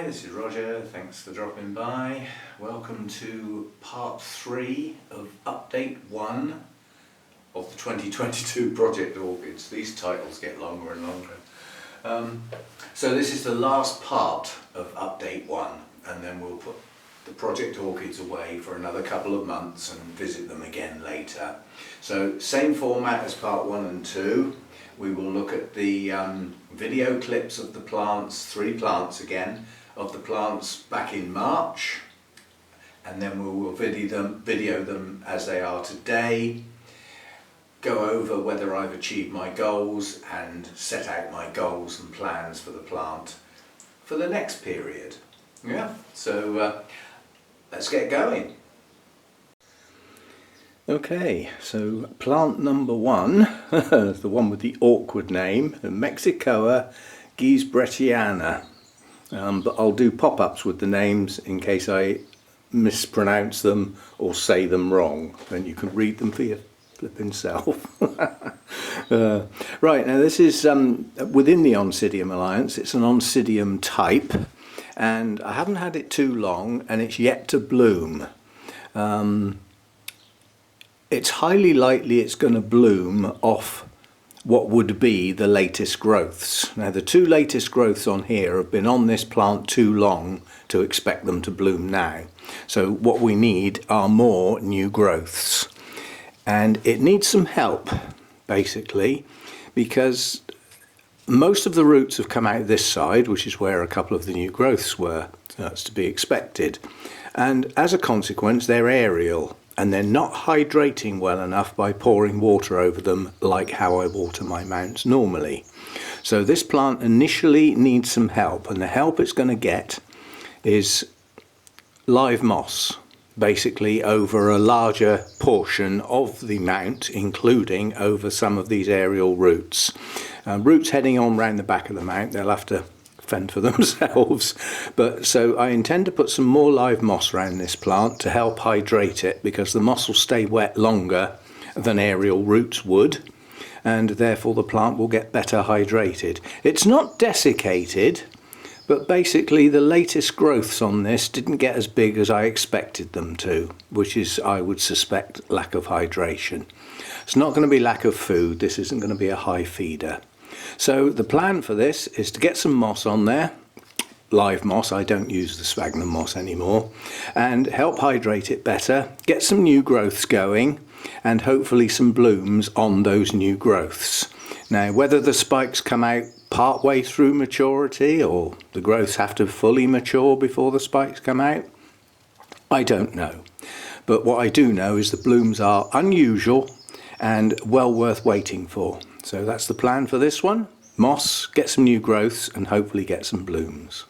this is Roger, thanks for dropping by. Welcome to part 3 of update 1 of the 2022 Project Orchids. These titles get longer and longer. So this is the last part of update 1, and then we'll put the Project Orchids away for another couple of months and visit them again later. So same format as part 1 and 2. We will look at the video clips of the plants, 3 plants again, of the plants back in March, and then we will video them as they are today, go over whether I've achieved my goals and set out my goals and plans for the plant for the next period. Yeah, so let's get going. Okay, so plant number 1, the one with the awkward name, Mexicoa ghiesbreghtiana. But I'll do pop-ups with the names in case I mispronounce them or say them wrong. Then you can read them for your flipping self. Right, now this is within the Oncidium Alliance. It's an Oncidium type, and I haven't had it too long, and it's yet to bloom. It's highly likely it's going to bloom off what would be the latest growths. Now the 2 latest growths on here have been on this plant too long to expect them to bloom now. So what we need are more new growths. And it needs some help, basically, because most of the roots have come out this side, which is where a couple of the new growths were. That's to be expected. And as a consequence, they're aerial. And they're not hydrating well enough by pouring water over them like how I water my mounts normally. So this plant initially needs some help, and the help it's going to get is live moss, basically over a larger portion of the mount, including over some of these aerial roots. Roots heading on round the back of the mount, they'll have to fend for themselves, but so I intend to put some more live moss around this plant to help hydrate it, because the moss will stay wet longer than aerial roots would, and therefore the plant will get better hydrated. It's not desiccated, but basically the latest growths on this didn't get as big as I expected them to, which is, I would suspect, lack of hydration. It's not going to be lack of food. This isn't going to be a high feeder. So the plan for this is to get some moss on there, live moss, I don't use the sphagnum moss anymore, and help hydrate it better, get some new growths going, and hopefully some blooms on those new growths. Now whether the spikes come out part way through maturity or the growths have to fully mature before the spikes come out, I don't know. But what I do know is the blooms are unusual and well worth waiting for. So that's the plan for this one. Moss, get some new growths, and hopefully get some blooms.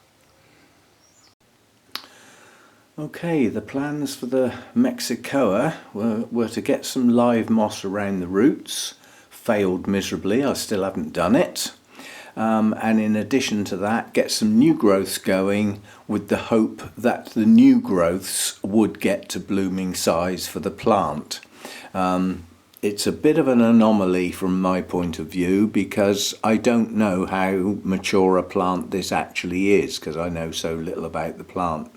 Okay, the plans for the Mexicoa were to get some live moss around the roots. Failed miserably, I still haven't done it. And in addition to that, get some new growths going with the hope that the new growths would get to blooming size for the plant. It's a bit of an anomaly from my point of view, because I don't know how mature a plant this actually is, because I know so little about the plant.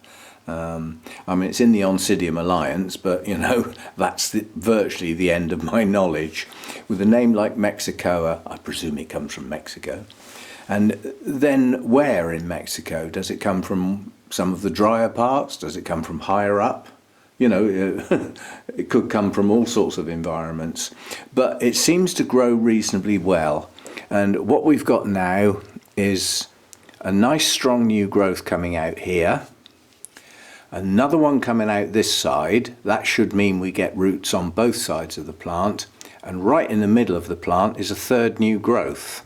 I mean, it's in the Oncidium Alliance, but you know, that's virtually the end of my knowledge. With a name like Mexicoa, I presume it comes from Mexico. And then where in Mexico? Does it come from some of the drier parts? Does it come from higher up? You know, it could come from all sorts of environments, but it seems to grow reasonably well. And what we've got now is a nice strong new growth coming out here, another one coming out this side. That should mean we get roots on both sides of the plant, and right in the middle of the plant is a 3rd new growth.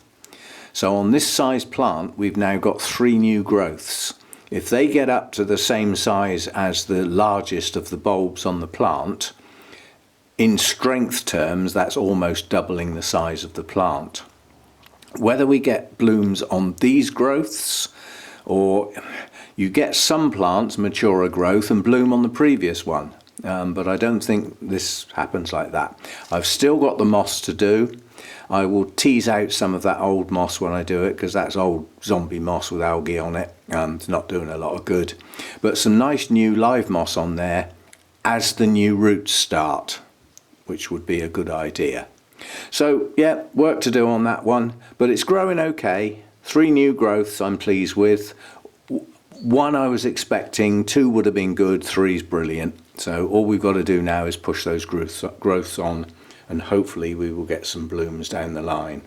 So on this size plant we've now got 3 new growths. If they get up to the same size as the largest of the bulbs on the plant, in strength terms that's almost doubling the size of the plant. Whether we get blooms on these growths, or you get some plants mature a growth and bloom on the previous one, but I don't think this happens like that. I've still got the moss to do, I will tease out some of that old moss when I do it, because that's old zombie moss with algae on it, and it's not doing a lot of good. But some nice new live moss on there as the new roots start, which would be a good idea. So yeah, work to do on that one, but it's growing okay. 3 new growths I'm pleased with. 1 I was expecting, 2 would have been good, 3's brilliant. So all we've got to do now is push those growths on, and hopefully we will get some blooms down the line.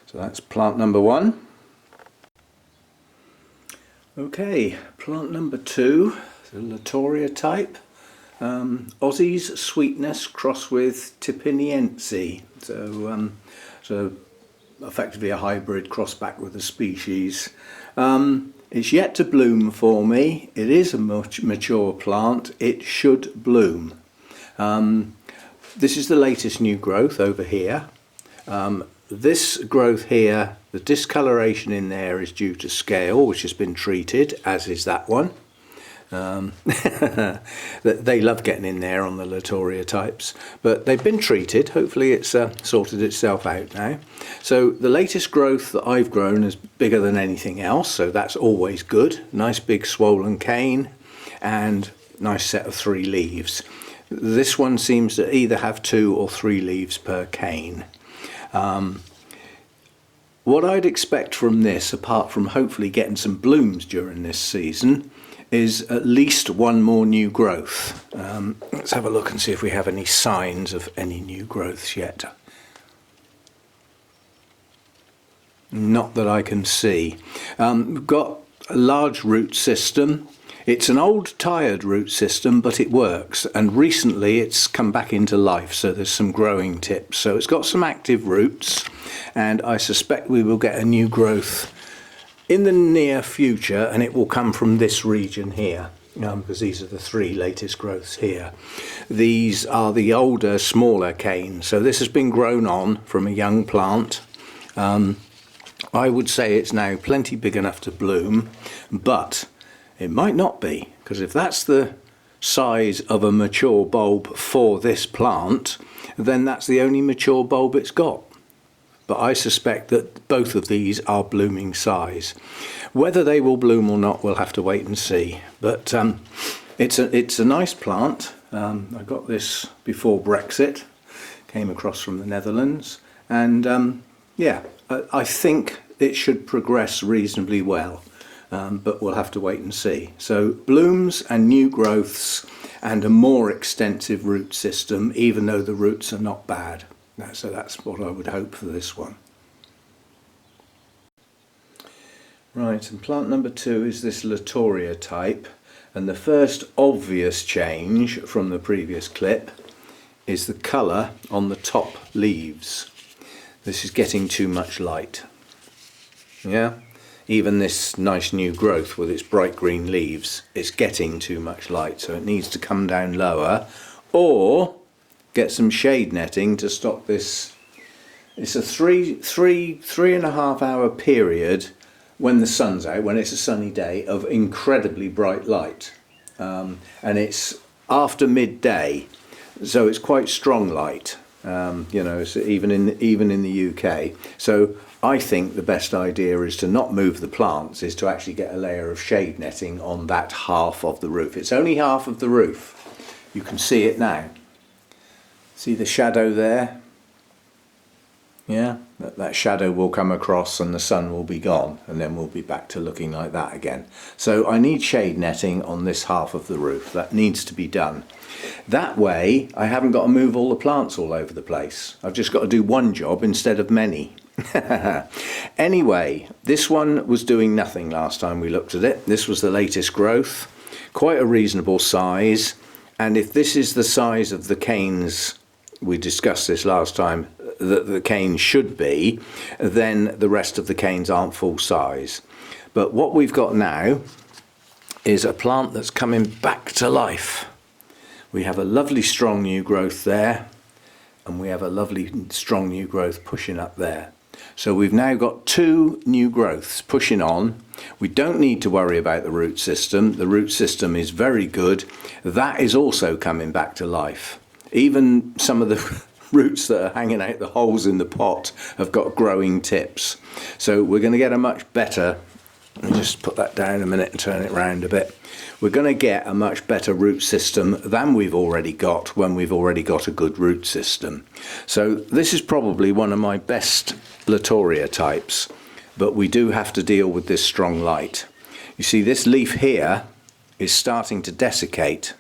So that's plant number 1. Okay, plant number 2, the Latoria type. Aussies Sweetnes crossed with tapiniense. So effectively a hybrid crossed back with a species. It's yet to bloom for me. It is a mature plant. It should bloom. This is the latest new growth over here. This growth here, the discoloration in there is due to scale, which has been treated, as is that one. They love getting in there on the Latoria types, but they've been treated. Hopefully it's sorted itself out now. So the latest growth that I've grown is bigger than anything else, so that's always good. Nice big swollen cane and nice set of 3 leaves. This one seems to either have 2 or 3 leaves per cane. What I'd expect from this, apart from hopefully getting some blooms during this season, is at least 1 more new growth. Let's have a look and see if we have any signs of any new growths yet. Not that I can see. We've got a large root system. It's an old tired root system, but it works, and recently it's come back into life, so there's some growing tips. So it's got some active roots, and I suspect we will get a new growth in the near future, and it will come from this region here, because these are the 3 latest growths here. These are the older, smaller canes, so this has been grown on from a young plant. I would say it's now plenty big enough to bloom, but it might not be, because if that's the size of a mature bulb for this plant, then that's the only mature bulb it's got. But I suspect that both of these are blooming size. Whether they will bloom or not, we'll have to wait and see. But it's a nice plant. I got this before Brexit, came across from the Netherlands, and yeah, I think it should progress reasonably well, but we'll have to wait and see. So blooms and new growths and a more extensive root system, even though the roots are not bad. So that's what I would hope for this one. Right, and plant number 2 is this Latoria type, and the first obvious change from the previous clip is the colour on the top leaves. This is getting too much light. Yeah, even this nice new growth with its bright green leaves, it's getting too much light, so it needs to come down lower, or get some shade netting to stop this. It's a three and a half hour period when the sun's out, when it's a sunny day, of incredibly bright light, and it's after midday, so it's quite strong light. You know, so even in the UK. So I think the best idea is to not move the plants, is to actually get a layer of shade netting on that half of the roof. It's only half of the roof. You can see it now. See the shadow there? Yeah, that shadow will come across and the sun will be gone, and then we'll be back to looking like that again. So I need shade netting on this half of the roof. That needs to be done. That way I haven't got to move all the plants all over the place. I've just got to do one job instead of many. Anyway, this one was doing nothing last time we looked at it. This was the latest growth, quite a reasonable size, and if this is the size of the canes, we discussed this last time, that the canes should be, then the rest of the canes aren't full size. But what we've got now is a plant that's coming back to life. We have a lovely strong new growth there, and we have a lovely strong new growth pushing up there. So we've now got 2 new growths pushing on. We don't need to worry about the root system. The root system is very good. That is also coming back to life. Even some of the roots that are hanging out the holes in the pot have got growing tips. So we're going to get a much better, let me just put that down a minute and turn it round a bit. We're going to get a much better root system than we've already got when we've already got a good root system. So this is probably one of my best Latoria types, but we do have to deal with this strong light. You see, this leaf here is starting to desiccate.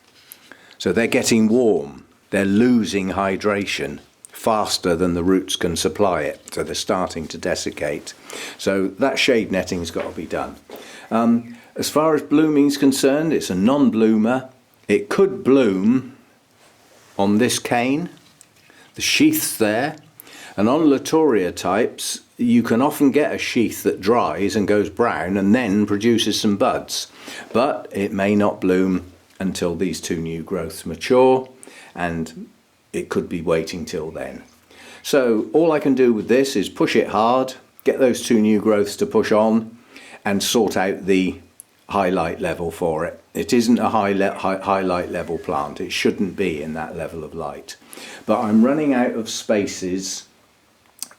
So they're getting warm. They're losing hydration faster than the roots can supply it. So they're starting to desiccate. So that shade netting's got to be done. As far as blooming is concerned, it's a non-bloomer. It could bloom on this cane. The sheath's there. And on Latoria types, you can often get a sheath that dries and goes brown and then produces some buds. But it may not bloom until these two new growths mature, and it could be waiting till then. So all I can do with this is push it hard, get those two new growths to push on, and sort out the highlight level for it. It isn't a highlight level plant. It shouldn't be in that level of light. But I'm running out of spaces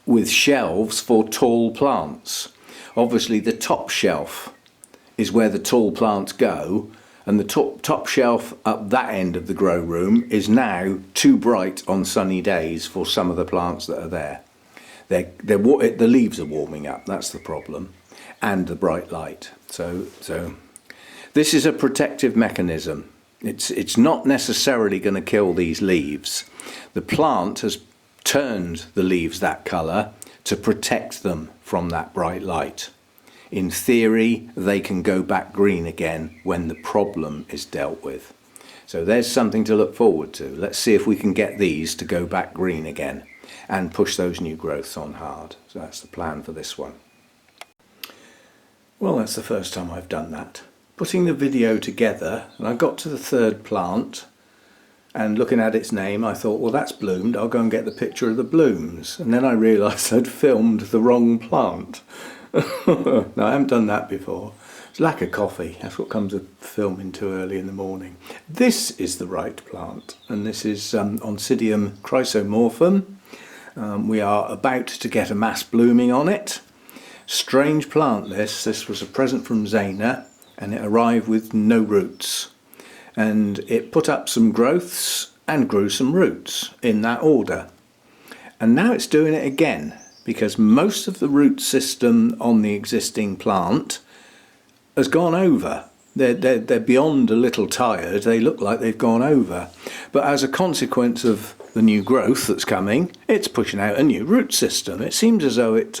with shelves for tall plants. Obviously the top shelf is where the tall plants go, and the top shelf up that end of the grow room is now too bright on sunny days for some of the plants that are there. The leaves are warming up, that's the problem, and the bright light. So this is a protective mechanism. It's not necessarily going to kill these leaves. The plant has turned the leaves that colour to protect them from that bright light. In theory, they can go back green again when the problem is dealt with. So there's something to look forward to. Let's see if we can get these to go back green again and push those new growths on hard. So that's the plan for this one. Well, that's the first time I've done that. Putting the video together, and I got to the third plant, and looking at its name, I thought, well, that's bloomed, I'll go and get the picture of the blooms. And then I realised I'd filmed the wrong plant. No, I haven't done that before. It's lack of coffee, that's what comes with filming too early in the morning. This is the right plant, and this is Oncidium chrysoporphum. We are about to get a mass blooming on it. Strange plant this. This was a present from Zana, and it arrived with no roots. And it put up some growths and grew some roots in that order. And now it's doing it again, because most of the root system on the existing plant has gone over. They're beyond a little tired. They look like they've gone over. But as a consequence of the new growth that's coming, it's pushing out a new root system. It seems as though it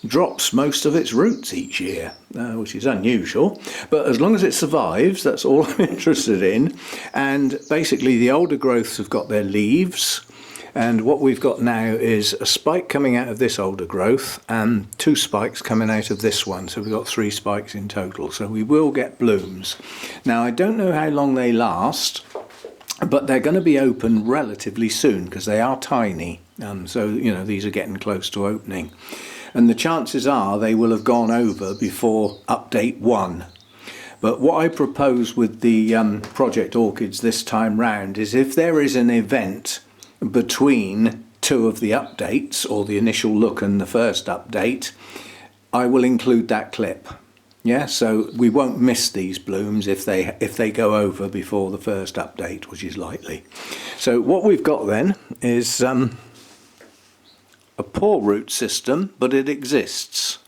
drops most of its roots each year, which is unusual, but as long as it survives, that's all I'm interested in. And basically the older growths have got their leaves, and what we've got now is a spike coming out of this older growth and two spikes coming out of this one, so we've got 3 spikes in total. So we will get blooms. Now I don't know how long they last, but they're going to be open relatively soon because they are tiny, so you know, these are getting close to opening. And the chances are they will have gone over before update 1. But what I propose with the Project Orchids this time round is, if there is an event between 2 of the updates, or the initial look and the first update, I will include that clip. Yeah, so we won't miss these blooms if they go over before the first update, which is likely. So what we've got then is a poor root system, but it exists.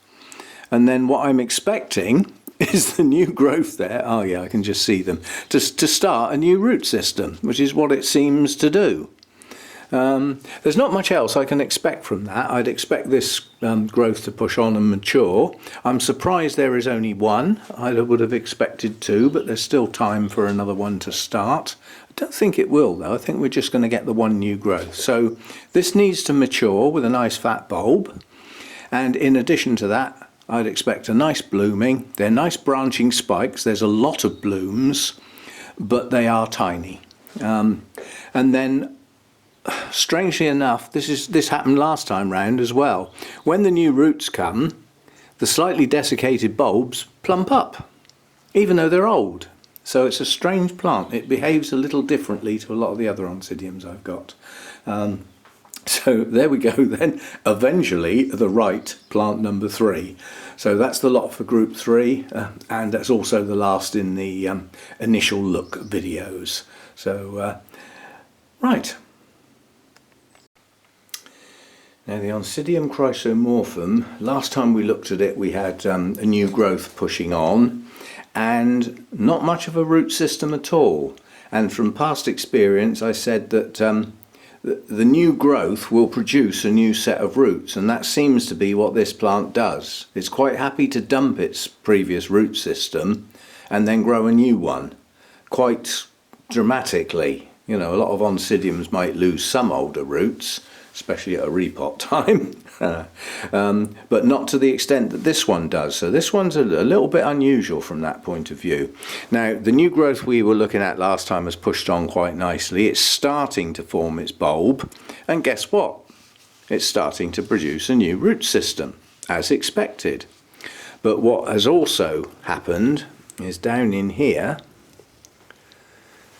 And then what I'm expecting is the new growth there, oh yeah, I can just see them, to start a new root system, which is what it seems to do. There's not much else I can expect from that. I'd expect this growth to push on and mature. I'm surprised there is only 1. I would have expected 2, but there's still time for another one to start. I don't think it will though. I think we're just going to get the 1 new growth. So this needs to mature with a nice fat bulb, and in addition to that I'd expect a nice blooming. They're nice branching spikes. There's a lot of blooms, but they are tiny. And then strangely enough, this happened last time round as well. When the new roots come, the slightly desiccated bulbs plump up, even though they're old. So it's a strange plant. It behaves a little differently to a lot of the other Oncidiums I've got. So there we go then, eventually the right plant number 3. So that's the lot for group 3, and that's also the last in the initial look videos. So right. Now the Oncidium chrysoporphum, last time we looked at it we had a new growth pushing on and not much of a root system at all. And from past experience I said that the new growth will produce a new set of roots, and that seems to be what this plant does. It's quite happy to dump its previous root system and then grow a new one quite dramatically. You know, a lot of Oncidiums might lose some older roots, especially at a repot time, but not to the extent that this one does. So this one's a little bit unusual from that point of view. Now, the new growth we were looking at last time has pushed on quite nicely. It's starting to form its bulb, and guess what? It's starting to produce a new root system, as expected. But what has also happened is down in here,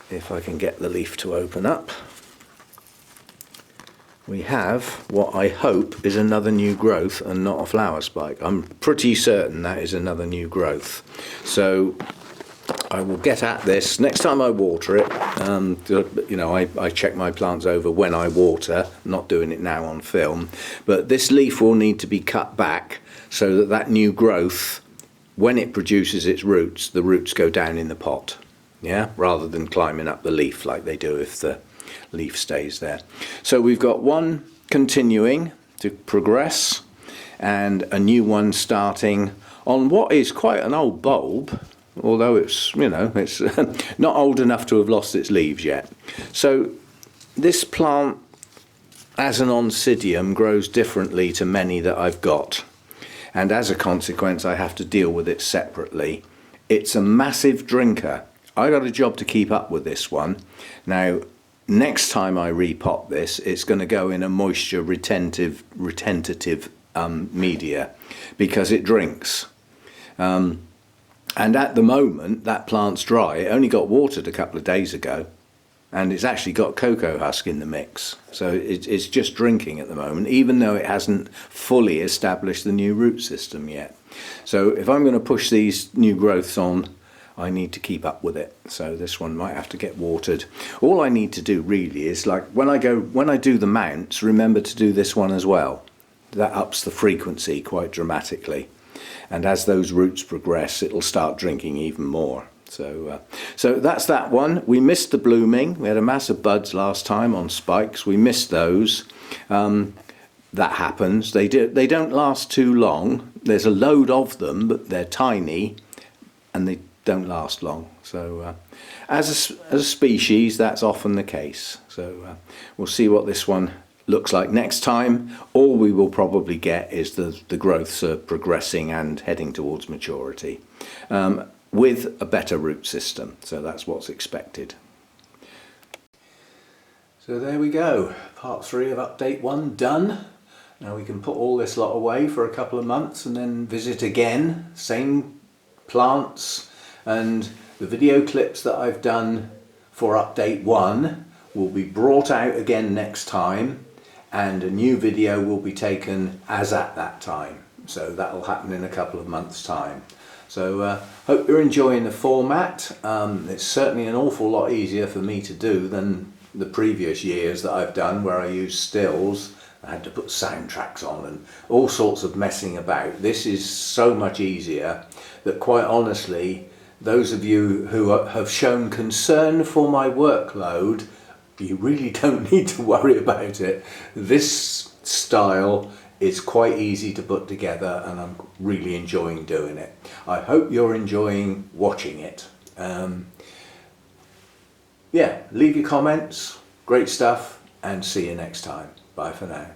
if I can get the leaf to open up, we have what I hope is another new growth and not a flower spike. I'm pretty certain that is another new growth. So I will get at this next time I water it. You know, I check my plants over when I water, not doing it now on film. But this leaf will need to be cut back so that that new growth, when it produces its roots, the roots go down in the pot, yeah, rather than climbing up the leaf like they do if the leaf stays there. So we've got one continuing to progress and a new one starting on what is quite an old bulb, although it's, you know, it's not old enough to have lost its leaves yet. So this plant as an Oncidium grows differently to many that I've got, and as a consequence I have to deal with it separately. It's a massive drinker. I got a job to keep up with this one. Now next time I repot this, it's going to go in a moisture retentive media because it drinks. And at the moment that plant's dry. It only got watered a couple of days ago, and it's actually got cocoa husk in the mix. So it's just drinking at the moment, even though it hasn't fully established the new root system yet. So if I'm going to push these new growths on, I need to keep up with it. So this one might have to get watered. All I need to do really is, like when I do the mounts, remember to do this one as well. That ups the frequency quite dramatically. And as those roots progress, it'll start drinking even more. So that's that one. We missed the blooming. We had a mass of buds last time on spikes. We missed those. That happens. They don't last too long. There's a load of them, but they're tiny and they don't last long. So as a species, that's often the case. So we'll see what this one looks like next time. All we will probably get is the growths are progressing and heading towards maturity with a better root system. So that's what's expected. So there we go, part 3 of update 1 done. Now we can put all this lot away for a couple of months and then visit again, same plants. And the video clips that I've done for update 1 will be brought out again next time, and a new video will be taken as at that time. So that'll happen in a couple of months' time. So hope you're enjoying the format. It's certainly an awful lot easier for me to do than the previous years that I've done, where I used stills. I had to put soundtracks on and all sorts of messing about. This is so much easier that, quite honestly, those of you who have shown concern for my workload, you really don't need to worry about it. This style is quite easy to put together and I'm really enjoying doing it. I hope you're enjoying watching it. Yeah, leave your comments, great stuff, and see you next time. Bye for now.